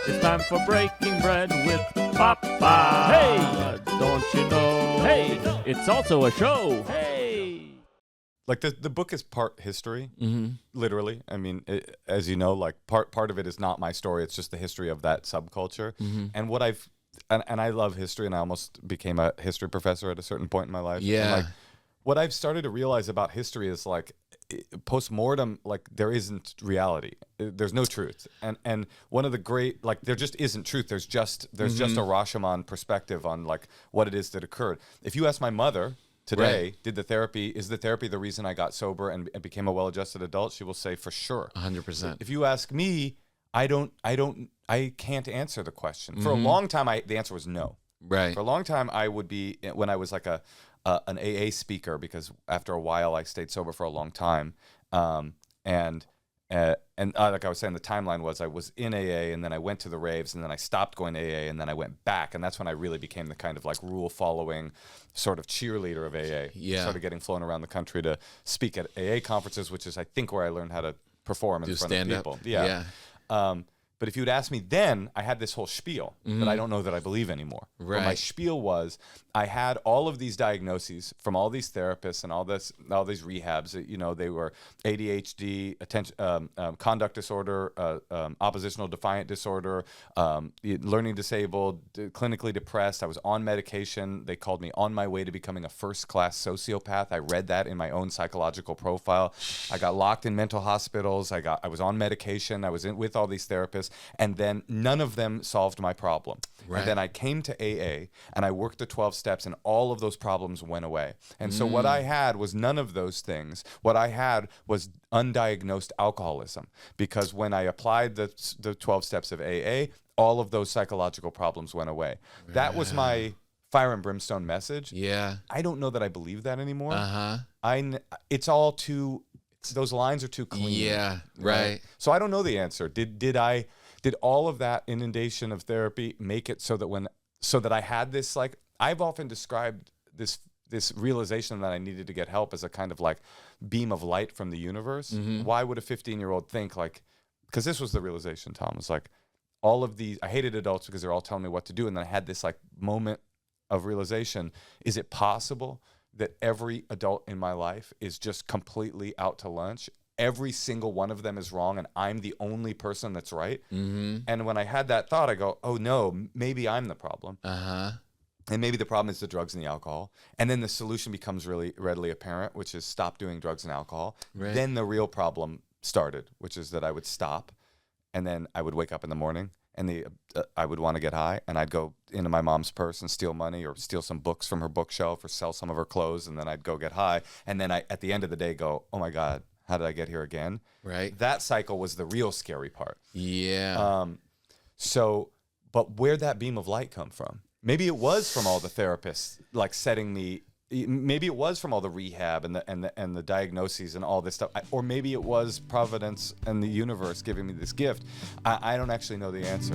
It's time for breaking bread with Papa. Hey, don't you know? Hey, it's also a show. Hey. Like the book is part history, Mm-hmm. literally. I mean, as you know, like part of it is not my story. It's just the history of that subculture. Mm-hmm. And what and I love history, and I almost became a history professor at a certain point in my life. Yeah. And like, what I've started to realize about history is like post-mortem, like there isn't reality. There's no truth. And one of the great, like there just isn't truth. There's just a Rashomon perspective on like what it is that occurred. If you ask my mother today, is the therapy the reason I got sober and became a well-adjusted adult? She will say for sure. 100%. If you ask me, I can't answer the question. For a long time, the answer was no. Right. For a long time, I would be, when I was like an AA speaker, because after a while I stayed sober for a long time. And like I was saying, the timeline was I was in AA, and then I went to the raves, and then I stopped going to AA, and then I went back. And that's when I really became the kind of like rule-following sort of cheerleader of AA. Yeah. Started getting flown around the country to speak at AA conferences, which is, I think, where I learned how to perform in front of people. Yeah. But if you'd asked me then, I had this whole spiel that I don't know that I believe anymore. Right. But my spiel was, I had all of these diagnoses from all these therapists and all these rehabs. You know, they were ADHD, attention, conduct disorder, oppositional defiant disorder, learning disabled, clinically depressed. I was on medication. They called me on my way to becoming a first-class sociopath. I read that in my own psychological profile. I got locked in mental hospitals. I was on medication. I was with all these therapists. And then none of them solved my problem. Right. And then I came to AA and I worked the 12 steps, and all of those problems went away. And so what I had was none of those things. What I had was undiagnosed alcoholism, because when I applied the 12 steps of AA, all of those psychological problems went away. That was my fire and brimstone message. Yeah. I don't know that I believe that anymore. Uh-huh. It's all too, those lines are too clean. Yeah, right. So I don't know the answer. Did all of that inundation of therapy make it so that I had this, like, I've often described this realization that I needed to get help as a kind of like beam of light from the universe. Why would a 15-year-old think like, because this was the realization, Tom, was like all of these, I hated adults because they're all telling me what to do. And then I had this like moment of realization. Is it possible that every adult in my life is just completely out to lunch? Every single one of them is wrong, and I'm the only person that's right. And when I had that thought, I go, oh no, maybe I'm the problem. And maybe the problem is the drugs and the alcohol. And then the solution becomes really readily apparent, which is stop doing drugs and alcohol. Right. Then the real problem started, which is that I would stop, and then I would wake up in the morning, and I would want to get high, and I'd go into my mom's purse and steal money or steal some books from her bookshelf or sell some of her clothes, and then I'd go get high. And then at the end of the day, go, oh my God, how did I get here again? Right. That cycle was the real scary part. Yeah. But where'd that beam of light come from? Maybe it was from all the therapists, like setting me. Maybe it was from all the rehab and the diagnoses and all this stuff, or maybe it was Providence and the universe giving me this gift. I don't actually know the answer.